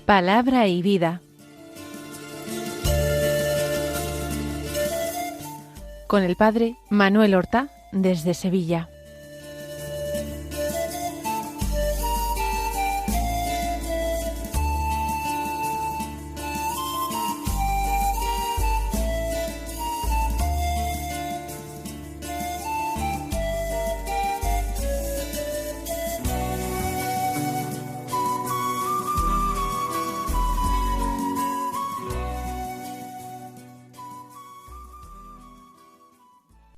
Palabra y vida. Con el padre Manuel Horta, desde Sevilla.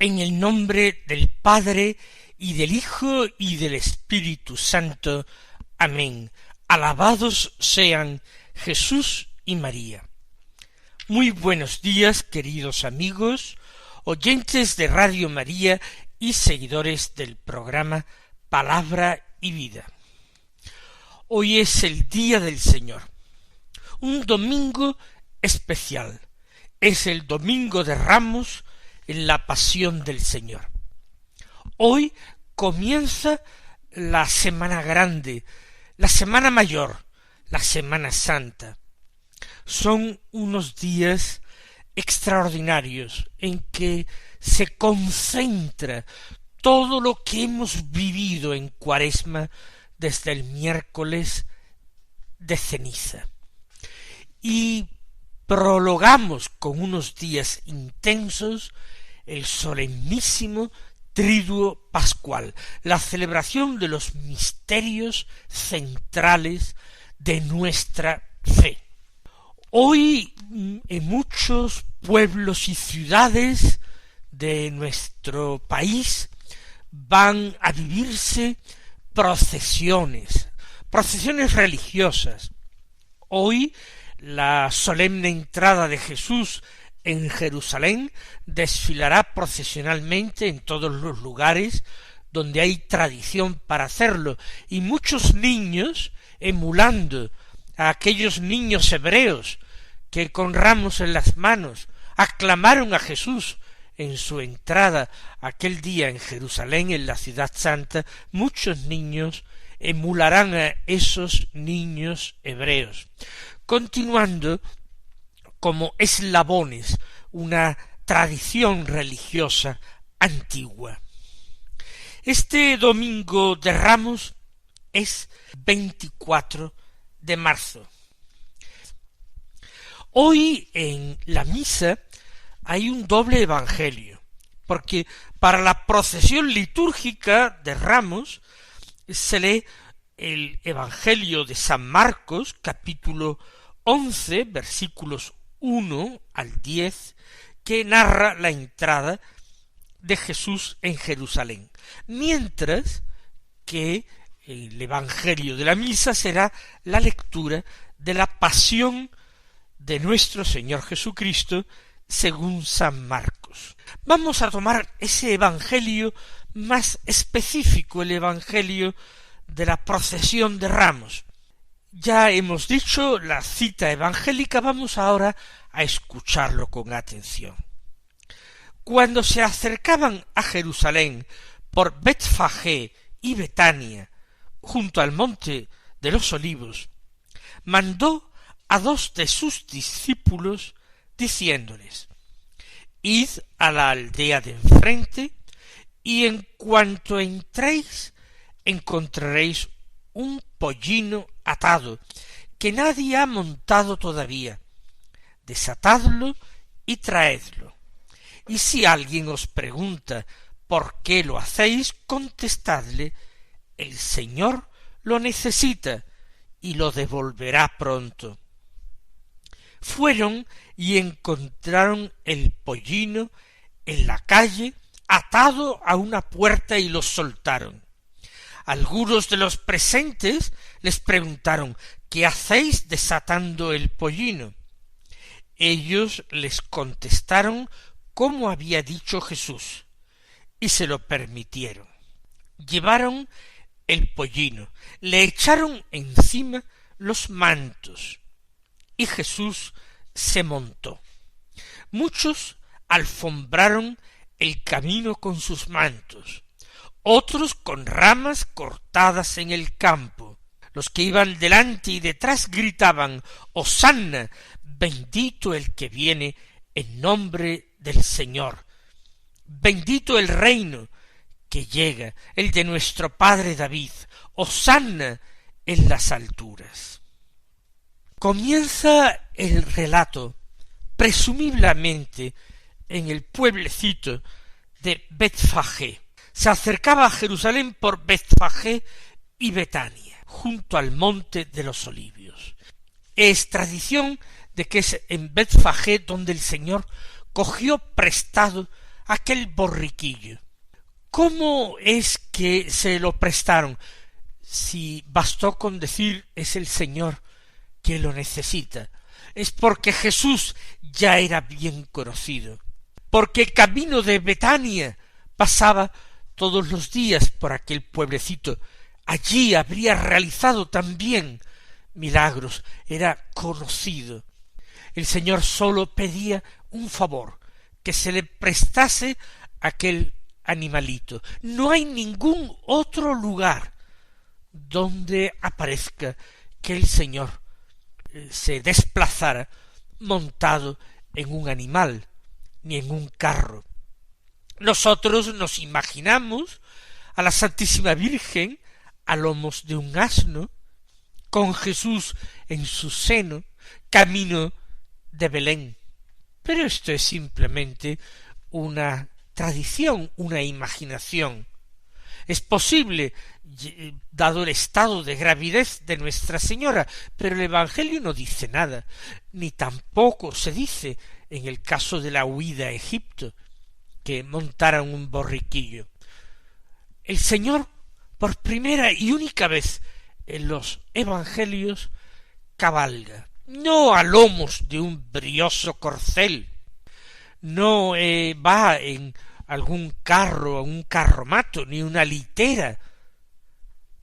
En el nombre del Padre, y del Hijo, y del Espíritu Santo. Amén. Alabados sean Jesús y María. Muy buenos días, queridos amigos, oyentes de Radio María y seguidores del programa Palabra y Vida. Hoy es el Día del Señor, un domingo especial. Es el Domingo de Ramos, en la Pasión del Señor. Hoy comienza la Semana Grande, la Semana Mayor, la Semana Santa. Son unos días extraordinarios en que se concentra todo lo que hemos vivido en Cuaresma desde el miércoles de ceniza. Y prologamos con unos días intensos el solemnísimo Triduo Pascual, la celebración de los misterios centrales de nuestra fe. Hoy en muchos pueblos y ciudades de nuestro país van a vivirse procesiones religiosas. Hoy la solemne entrada de Jesús en Jerusalén desfilará procesionalmente en todos los lugares donde hay tradición para hacerlo, y muchos niños, emulando a aquellos niños hebreos que con ramos en las manos aclamaron a Jesús en su entrada aquel día en Jerusalén, en la ciudad santa, muchos niños emularán a esos niños hebreos, continuando como eslabones una tradición religiosa antigua. Este Domingo de Ramos es 24 de marzo. Hoy en la misa hay un doble evangelio, porque para la procesión litúrgica de Ramos se lee el Evangelio de San Marcos, capítulo 11, versículos 1 al 10, que narra la entrada de Jesús en Jerusalén, mientras que el Evangelio de la misa será la lectura de la pasión de nuestro Señor Jesucristo según San Marcos. Vamos a tomar ese Evangelio más específico, el Evangelio de la procesión de Ramos. Ya hemos dicho la cita evangélica, vamos ahora a escucharlo con atención. Cuando se acercaban a Jerusalén por Betfagé y Betania, junto al monte de los Olivos, mandó a 2 de sus discípulos diciéndoles: Id a la aldea de enfrente, y en cuanto entréis encontraréis un pollino atado, que nadie ha montado todavía. Desatadlo y traedlo. Y si alguien os pregunta por qué lo hacéis, contestadle: el Señor lo necesita y lo devolverá pronto. Fueron y encontraron el pollino en la calle, atado a una puerta, y lo soltaron. Algunos de los presentes les preguntaron: ¿qué hacéis desatando el pollino? Ellos les contestaron como había dicho Jesús, y se lo permitieron. Llevaron el pollino, le echaron encima los mantos, y Jesús se montó. Muchos alfombraron el camino con sus mantos, otros con ramas cortadas en el campo. Los que iban delante y detrás gritaban: «Hosanna, bendito el que viene en nombre del Señor. Bendito el reino que llega, el de nuestro padre David. Hosanna en las alturas». Comienza el relato, presumiblemente, en el pueblecito de Betfagé. Se acercaba a Jerusalén por Betfagé y Betania, junto al monte de los Olivos. Es tradición de que es en Betfagé donde el Señor cogió prestado aquel borriquillo. ¿Cómo es que se lo prestaron? Si bastó con decir es el Señor que lo necesita, es porque Jesús ya era bien conocido, porque el camino de Betania pasaba todos los días por aquel pueblecito. Allí habría realizado también milagros, era conocido. El Señor sólo pedía un favor, que se le prestase aquel animalito. No hay ningún otro lugar donde aparezca que el Señor se desplazara montado en un animal, ni en un carro. Nosotros nos imaginamos a la Santísima Virgen a lomos de un asno, con Jesús en su seno, camino de Belén. Pero esto es simplemente una tradición, una imaginación. Es posible, dado el estado de gravidez de Nuestra Señora, pero el Evangelio no dice nada, ni tampoco se dice en el caso de la huida a Egipto, que montaran un borriquillo. El Señor, por primera y única vez en los Evangelios, cabalga, no a lomos de un brioso corcel, no va en algún carro, un carromato, ni una litera,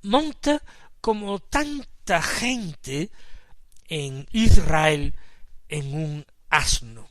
monta como tanta gente en Israel en un asno.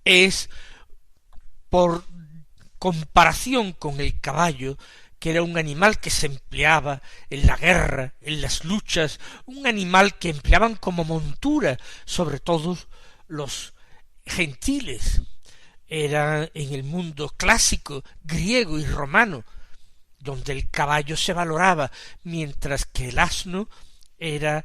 Es por comparación con el caballo, que era un animal que se empleaba en la guerra, en las luchas, un animal que empleaban como montura, sobre todo los gentiles. Era en el mundo clásico, griego y romano, donde el caballo se valoraba, mientras que el asno era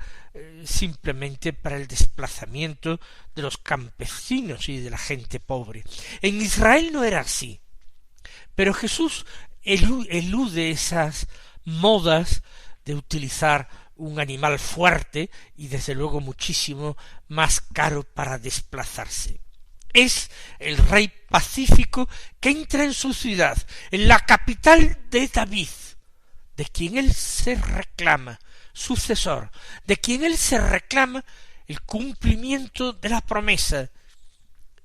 simplemente para el desplazamiento de los campesinos y de la gente pobre. En Israel no era así, pero Jesús elude esas modas de utilizar un animal fuerte y desde luego muchísimo más caro para desplazarse. Es el rey pacífico que entra en su ciudad, en la capital de David, de quien él se reclama sucesor, de quien él se reclama el cumplimiento de la promesa,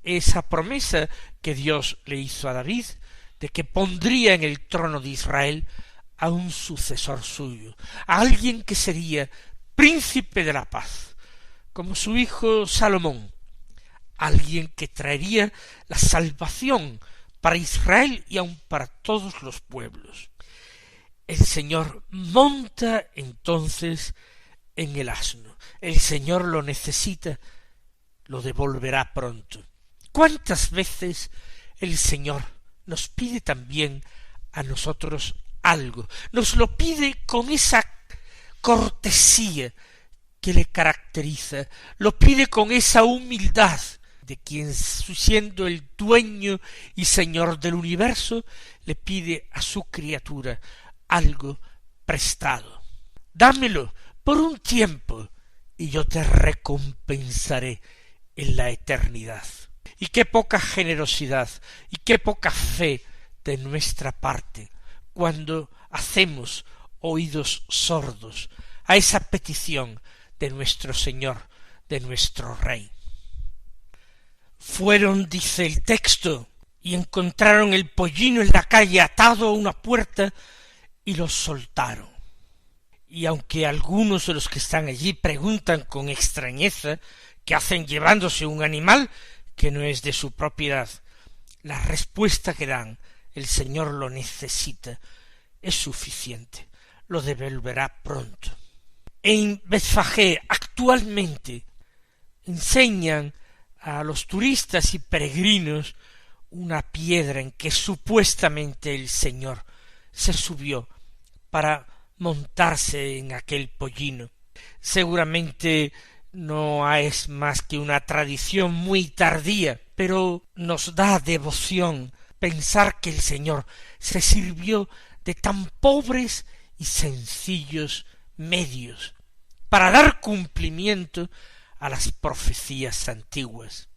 esa promesa que Dios le hizo a David, de que pondría en el trono de Israel a un sucesor suyo, a alguien que sería príncipe de la paz, como su hijo Salomón, alguien que traería la salvación para Israel y aun para todos los pueblos. El Señor monta entonces en el asno. El Señor lo necesita, lo devolverá pronto. ¿Cuántas veces el Señor nos pide también a nosotros algo? Nos lo pide con esa cortesía que le caracteriza, lo pide con esa humildad de quien, siendo el dueño y señor del universo, le pide a su criatura algo prestado. Dámelo por un tiempo y yo te recompensaré en la eternidad. Y qué poca generosidad y qué poca fe de nuestra parte cuando hacemos oídos sordos a esa petición de nuestro Señor, de nuestro Rey. Fueron, dice el texto, y encontraron el pollino en la calle atado a una puerta y lo soltaron. Y aunque algunos de los que están allí preguntan con extrañeza qué hacen llevándose un animal que no es de su propiedad, la respuesta que dan, el Señor lo necesita, es suficiente, lo devolverá pronto. En Betfagé actualmente enseñan a los turistas y peregrinos una piedra en que supuestamente el Señor se subió para montarse en aquel pollino. Seguramente no es más que una tradición muy tardía, pero nos da devoción pensar que el Señor se sirvió de tan pobres y sencillos medios para dar cumplimiento a las profecías antiguas.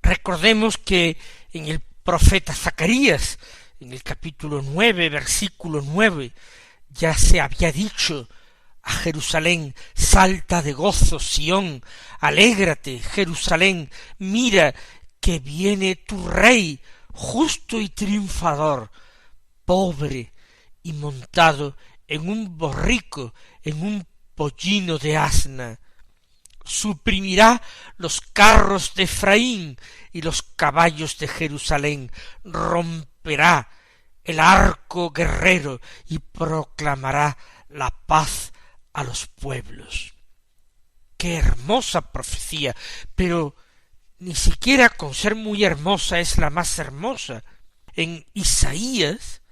Recordemos que en el profeta Zacarías, en el capítulo 9, versículo 9, ya se había dicho a Jerusalén: salta de gozo, Sión, alégrate, Jerusalén, mira que viene tu rey, justo y triunfador, pobre y montado en un borrico, en un pollino de asna. Suprimirá los carros de Efraín y los caballos de Jerusalén, romperá el arco guerrero y proclamará la paz a los pueblos. ¡Qué hermosa profecía! Pero ni siquiera con ser muy hermosa es la más hermosa. En Isaías,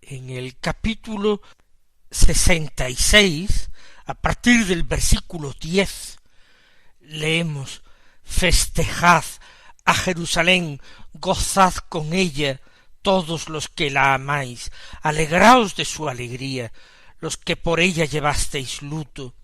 en el capítulo 66, a partir del versículo 10, leemos: festejad a Jerusalén, gozad con ella todos los que la amáis, alegraos de su alegría, los que por ella llevasteis luto,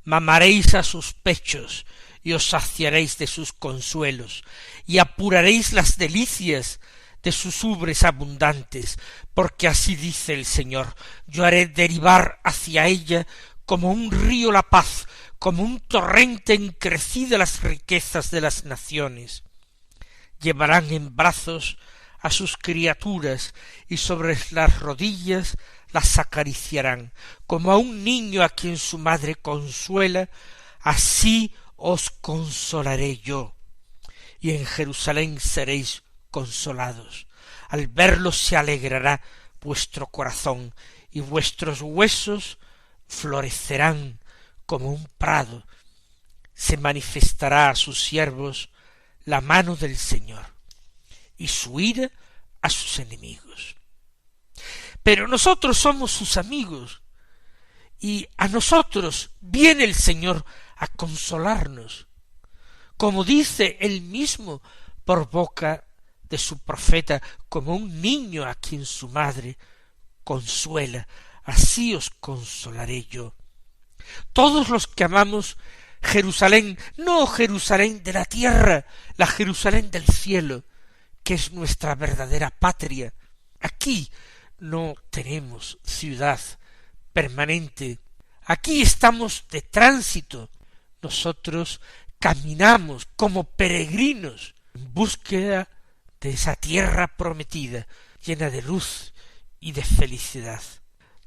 mamaréis a sus pechos y os saciaréis de sus consuelos, y apuraréis las delicias de sus ubres abundantes, porque así dice el Señor: yo haré derivar hacia ella como un río la paz, como un torrente encrecida las riquezas de las naciones. Llevarán en brazos a sus criaturas y sobre las rodillas las acariciarán, como a un niño a quien su madre consuela, así os consolaré yo, y en Jerusalén seréis consolados. Al verlos se alegrará vuestro corazón, y vuestros huesos florecerán como un prado. Se manifestará a sus siervos la mano del Señor, y su ira a sus enemigos. Pero nosotros somos sus amigos, y a nosotros viene el Señor a consolarnos, como dice él mismo por boca de su profeta, como un niño a quien su madre consuela, así os consolaré yo. Todos los que amamos Jerusalén, no Jerusalén de la tierra, la Jerusalén del cielo, que es nuestra verdadera patria. Aquí no tenemos ciudad permanente. Aquí estamos de tránsito. Nosotros caminamos como peregrinos en búsqueda de esa tierra prometida, llena de luz y de felicidad.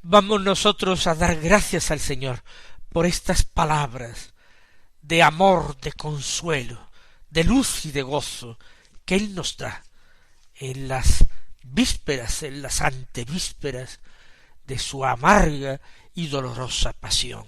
Vamos nosotros a dar gracias al Señor por estas palabras de amor, de consuelo, de luz y de gozo que Él nos da en las vísperas, en las antevísperas de su amarga y dolorosa pasión.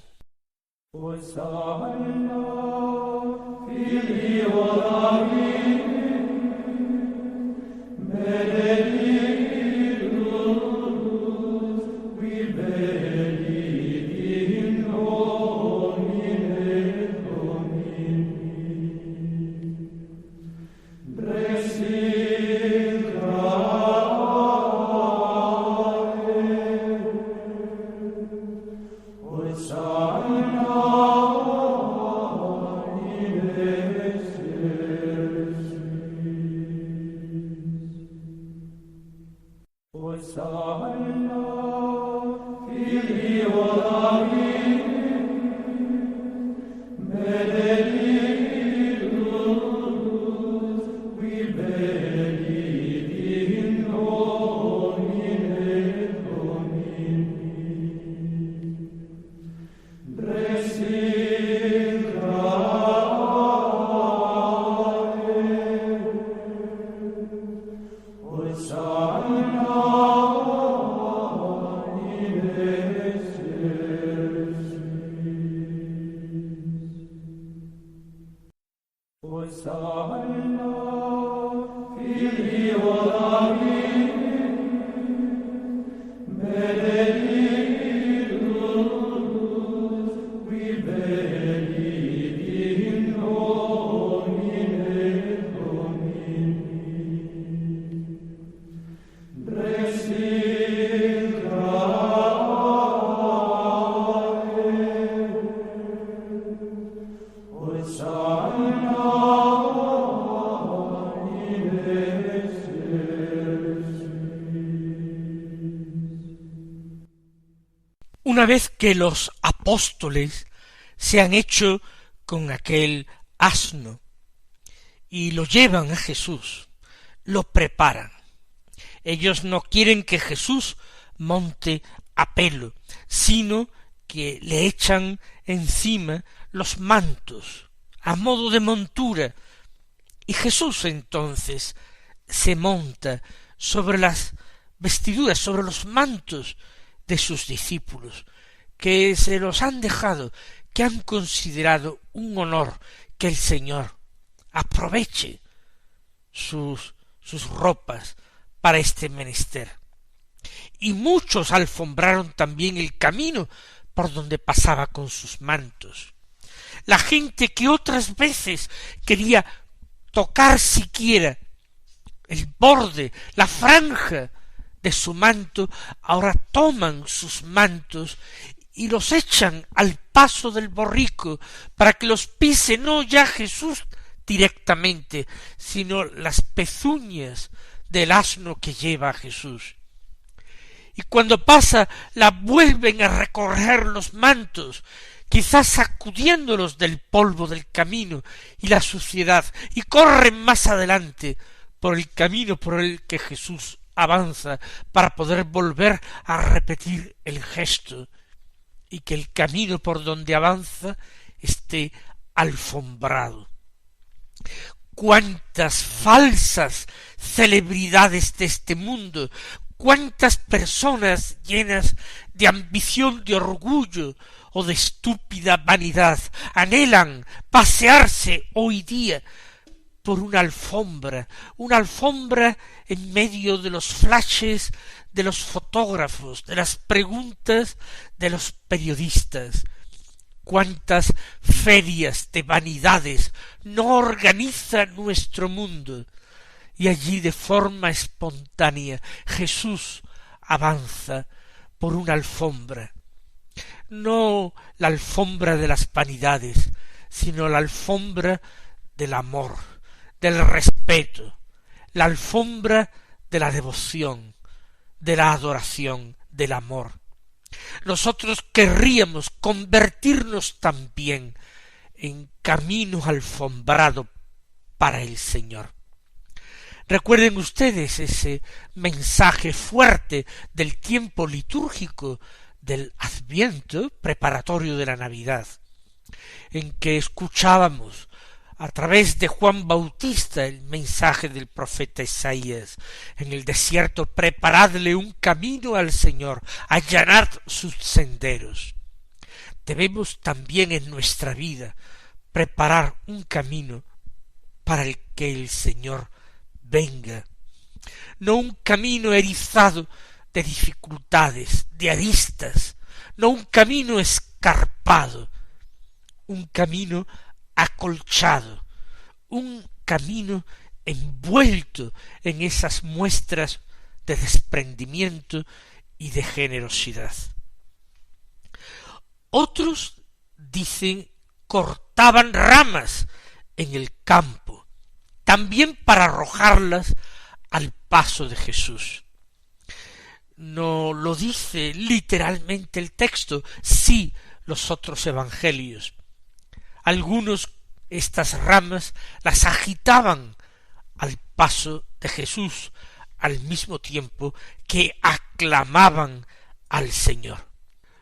Una vez que los apóstoles se han hecho con aquel asno y lo llevan a Jesús, lo preparan. Ellos no quieren que Jesús monte a pelo, sino que le echan encima los mantos, a modo de montura, y Jesús entonces se monta sobre las vestiduras, sobre los mantos de sus discípulos, que se los han dejado, que han considerado un honor que el Señor aproveche sus ropas para este menester. Y muchos alfombraron también el camino por donde pasaba con sus mantos. La gente que otras veces quería tocar siquiera el borde, la franja de su manto, ahora toman sus mantos y los echan al paso del borrico para que los pise no ya Jesús directamente, sino las pezuñas del asno que lleva a Jesús. Y cuando pasa, la vuelven a recorrer los mantos, quizás sacudiéndolos del polvo del camino y la suciedad, y corren más adelante por el camino por el que Jesús avanza, para poder volver a repetir el gesto, y que el camino por donde avanza esté alfombrado. Cuántas falsas celebridades de este mundo, cuántas personas llenas de ambición, de orgullo o de estúpida vanidad anhelan pasearse hoy día por una alfombra en medio de los flashes de los fotógrafos, de las preguntas de los periodistas. Cuántas ferias de vanidades no organiza nuestro mundo, y allí de forma espontánea Jesús avanza por una alfombra. no la alfombra de las vanidades, sino la alfombra del amor, del respeto, la alfombra de la devoción, de la adoración, del amor. Nosotros querríamos convertirnos también en camino alfombrado para el Señor. Recuerden ustedes ese mensaje fuerte del tiempo litúrgico del Adviento, preparatorio de la Navidad, en que escuchábamos a través de Juan Bautista el mensaje del profeta Isaías: en el desierto preparadle un camino al Señor, allanad sus senderos. Debemos también en nuestra vida preparar un camino para el que el Señor venga, no un camino erizado de dificultades, de aristas, no un camino escarpado, un camino acolchado, un camino envuelto en esas muestras de desprendimiento y de generosidad. Otros, dicen, cortaban ramas en el campo, también para arrojarlas al paso de Jesús. No lo dice literalmente el texto, sí los otros evangelios. Algunos estas ramas las agitaban al paso de Jesús, al mismo tiempo que aclamaban al Señor.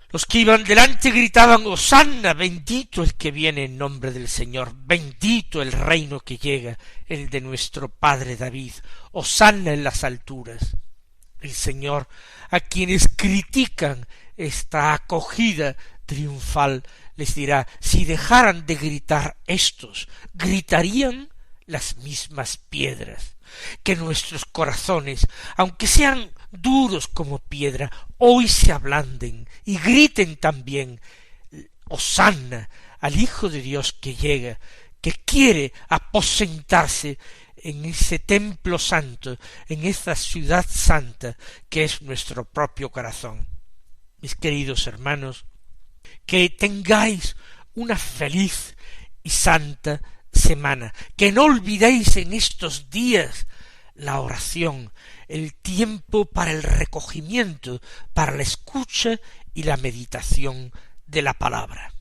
Los que iban delante gritaban: «Hosanna, bendito el que viene en nombre del Señor, bendito el reino que llega, el de nuestro padre David, hosanna en las alturas». El Señor, a quienes critican esta acogida triunfal, les dirá: si dejaran de gritar estos, gritarían las mismas piedras. Que nuestros corazones, aunque sean duros como piedra, hoy se ablanden y griten también: hosanna al Hijo de Dios que llega, que quiere aposentarse en ese templo santo, en esa ciudad santa que es nuestro propio corazón. Mis queridos hermanos, que tengáis una feliz y santa semana, que no olvidéis en estos días la oración, el tiempo para el recogimiento, para la escucha y la meditación de la palabra.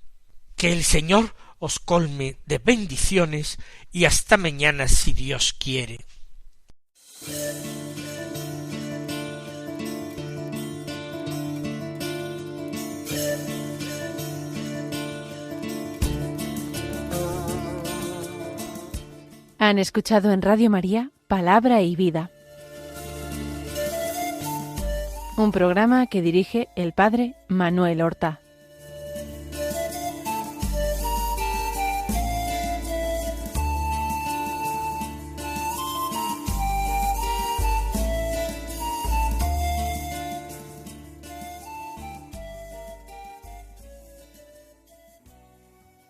Que el Señor os colme de bendiciones y hasta mañana si Dios quiere. Han escuchado en Radio María Palabra y Vida, un programa que dirige el Padre Manuel Horta.